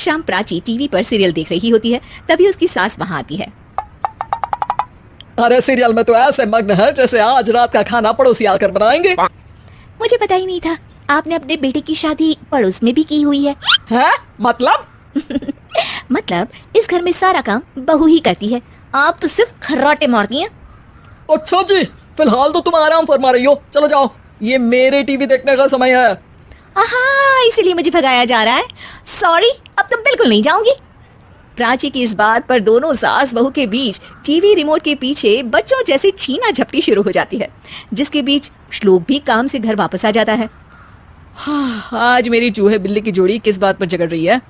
शाम प्राची टीवी पर सीरियल देख रही होती है, तभी उसकी सास वहाँ आती है। अरे सीरियल में तो ऐसे मग्न है जैसे आज रात का खाना पड़ोसी आकर बनाएंगे। मुझे पता ही नहीं था आपने अपने बेटे की शादी पड़ोस में भी की हुई है। हैं? मतलब? मतलब इस घर में सारा काम बहू ही करती है, आप तो सिर्फ खर्राटे मारती हैं। अच्छा जी, फिलहाल तो तुम आराम फरमा रही हो, चलो जाओ, ये मेरे टीवी देखने का समय है। हाँ, इसीलिए मुझे भगाया जा रहा है। सॉरी, अब तो बिल्कुल नहीं जाऊंगी। प्राची की इस बात पर दोनों सास बहू के बीच टीवी रिमोट के पीछे बच्चों जैसे छीना झपटी शुरू हो जाती है, जिसके बीच श्लोक भी काम से घर वापस आ जाता है। हाँ, आज मेरी चूहे बिल्ली की जोड़ी किस बात पर झगड़ रही है?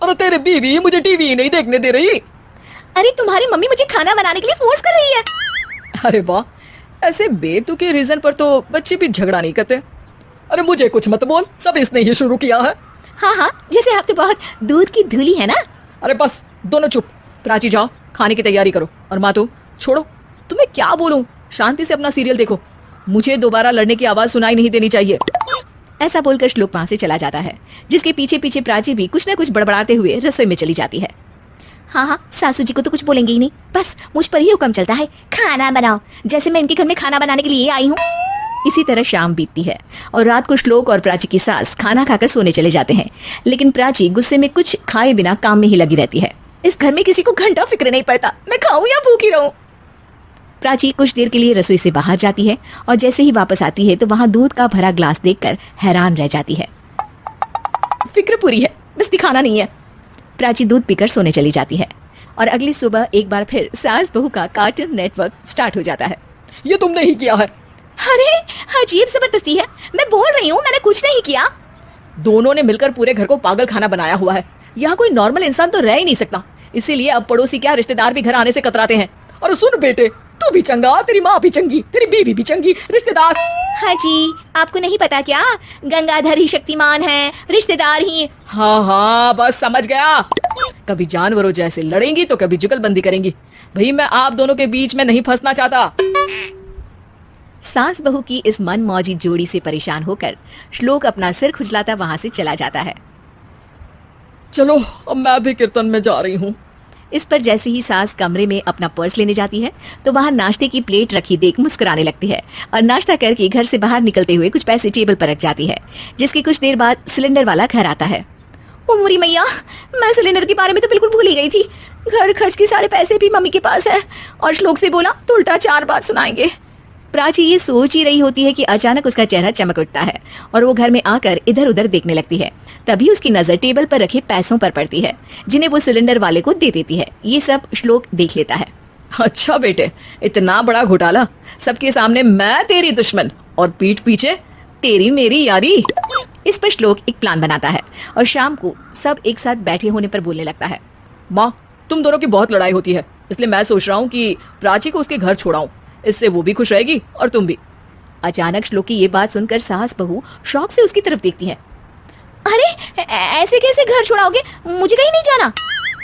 अरे तेरी बीवी मुझे टीवी नहीं देखने दे रही। अरे तुम्हारी मम्मी मुझे खाना बनाने के लिए फोर्स कर रही है। अरे वाह, ऐसे बेतुके रीजन पर तो बच्चे भी झगड़ा नहीं करते। अरे मुझे कुछ मत बोल, सब इसने ही शुरू किया है। हाँ, जैसे आप तो बहुत दूध की धूली है ना। अरे बस दोनों चुप। प्राची जाओ, खाने की तैयारी करो। और माँ तुम छोड़ो, तुम्हें क्या बोलूं, शांति से अपना सीरियल देखो, मुझे दोबारा लड़ने की आवाज सुनाई नहीं देनी चाहिए। ऐसा बोलकर श्लोक वहां से चला जाता है, जिसके पीछे पीछे प्राची भी कुछ न कुछ बड़बड़ाते हुए रसोई में चली जाती है। हाँ, सासू जी को तो कुछ बोलेंगे ही नहीं, बस मुझ पर ही हुक्म चलता है, खाना बनाओ, जैसे मैं इनके घर में खाना बनाने के लिए आई हूँ। इसी तरह शाम बीतती है और रात को श्लोक और प्राची की सास खाना खाकर सोने चले जाते हैं, लेकिन प्राची गुस्से में कुछ खाए बिना काम में ही लगी रहती है। इस घर में किसी को घंटा फिक्र नहीं पड़ता, मैं खाऊं या भूखी रहूं। प्राची कुछ देर के लिए रसोई से बाहर जाती है और जैसे ही वापस आती है तो वहां दूध का भरा ग्लास देखकर हैरान रह जाती है। फिक्र पूरी है, बस दिखाना नहीं है। प्राची दूध पीकर सोने चली जाती है और अगली सुबह एक बार फिर सास बहू का कार्टून नेटवर्क स्टार्ट हो जाता है। ये तुमने ही किया है। अरे अजीब जबरदस्ती है, मैं बोल रही हूँ मैंने कुछ नहीं किया। दोनों ने मिलकर पूरे घर को पागल खाना बनाया हुआ है। यहाँ कोई नॉर्मल इंसान तो रह ही नहीं सकता, इसीलिए अब पड़ोसी क्या रिश्तेदार भी घर आने से कतराते हैं। और सुन बेटे, तू भी चंगा, तेरी माँ भी चंगी, तेरी बीवी भी चंगी, रिश्तेदार। हाँ जी, आपको नहीं पता क्या, गंगाधर ही शक्तिमान है, रिश्तेदार ही। हाँ, बस समझ गया। कभी जानवरों जैसे लड़ेंगी तो कभी जुगलबंदी करेंगी। भाई मैं आप दोनों के बीच में नहीं फंसना चाहता। सास बहू की इस मन मौजी जोड़ी से परेशान होकर श्लोक अपना सिर खुजलाता वहां से चला जाता है। चलो अब मैं भी कीर्तन में जा रही हूँ। इस पर जैसे ही सास कमरे में अपना पर्स लेने जाती है तो वहां नाश्ते की प्लेट रखी देख मुस्कुराने लगती है और नाश्ता करके घर से बाहर निकलते हुए कुछ पैसे टेबल पर रख जाती है, जिसके कुछ देर बाद सिलेंडर वाला घर आता है। ओ मोरी मैया, मैं सिलेंडर के बारे में तो बिल्कुल भूल ही गई थी। घर खर्च के सारे पैसे भी मम्मी के पास है और श्लोक से बोला तो उल्टा 4 बात सुनाएंगे। प्राची ये सोच ही रही होती है कि अचानक उसका चेहरा चमक उठता है और वो घर में आकर इधर उधर देखने लगती है। तभी उसकी नजर टेबल पर रखे पैसों पर पड़ती है, जिन्हें वो सिलेंडर वाले को दे देती है। ये सब श्लोक देख लेता है। अच्छा बेटे, इतना बड़ा घोटाला, सबके सामने मैं तेरी दुश्मन और पीठ पीछे तेरी मेरी यारी। इस पर श्लोक एक प्लान बनाता है और शाम को सब एक साथ बैठे होने पर बोलने लगता है। माँ, तुम दोनों की बहुत लड़ाई होती है, इसलिए मैं सोच रहा हूँ कि प्राची को उसके घर छोड़ाऊं, इससे वो भी खुश रहेगी और तुम भी। अचानक श्लोक की ये बात सुनकर सास बहू शौक से उसकी तरफ देखती है। अरे ऐसे कैसे घर छोड़ाओगे, मुझे कहीं नहीं जाना।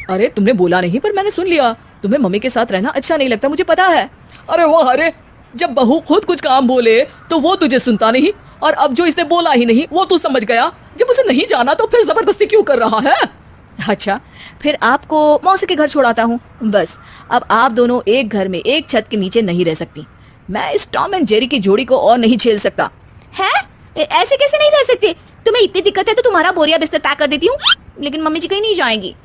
अरे तुमने बोला नहीं पर मैंने सुन लिया, तुम्हें मम्मी के साथ रहना अच्छा नहीं लगता, मुझे पता है। अरे वो अरे, जब बहू खुद कुछ काम बोले तो वो तुझे सुनता नहीं, और अब जो इसने बोला ही नहीं वो तू समझ गया। जब उसे नहीं जाना तो फिर जबरदस्ती क्यों कर रहा है? अच्छा, फिर आपको मौसी के घर छोड़ाता हूँ। बस अब आप दोनों एक घर में एक छत के नीचे नहीं रह सकती। मैं इस टॉम एंड जेरी की जोड़ी को और नहीं झेल सकता। है? ऐसे कैसे नहीं रह सकते? तुम्हें इतनी दिक्कत है तो तुम्हारा बोरिया बिस्तर पैक कर देती हूँ, लेकिन मम्मी जी कहीं नहीं जाएंगी।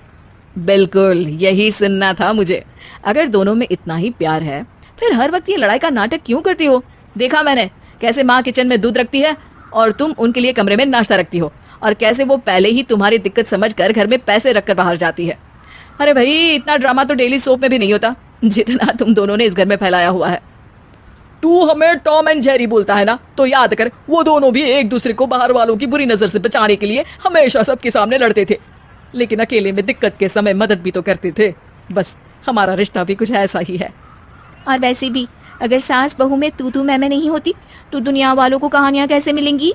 बिल्कुल यही सुनना था मुझे। अगर दोनों में इतना ही प्यार है फिर हर वक्त ये लड़ाई का नाटक क्यों करती हो? देखा मैंने कैसे माँ किचन में दूध रखती है और तुम उनके लिए कमरे में नाश्ता रखती हो, और कैसे वो पहले ही तुम्हारी दिक्कत समझकर घर में पैसे रखकर बाहर जाती है। अरे भाई, इतना ड्रामा तो डेली सोप में भी नहीं होता जितना तुम दोनों ने इस घर में फैलाया हुआ है। तू हमें टॉम एंड जेरी बोलता है ना, तो याद कर वो दोनों भी एक दूसरे को बाहर वालों की बुरी नजर से बचाने के लिए हमेशा सबके सामने लड़ते थे, लेकिन अकेले में दिक्कत के समय मदद भी तो करते थे। बस हमारा रिश्ता भी कुछ ऐसा ही है। और वैसे भी अगर सास बहू में तू मैं नहीं होती तो दुनिया वालों को कहानियां कैसे मिलेंगी?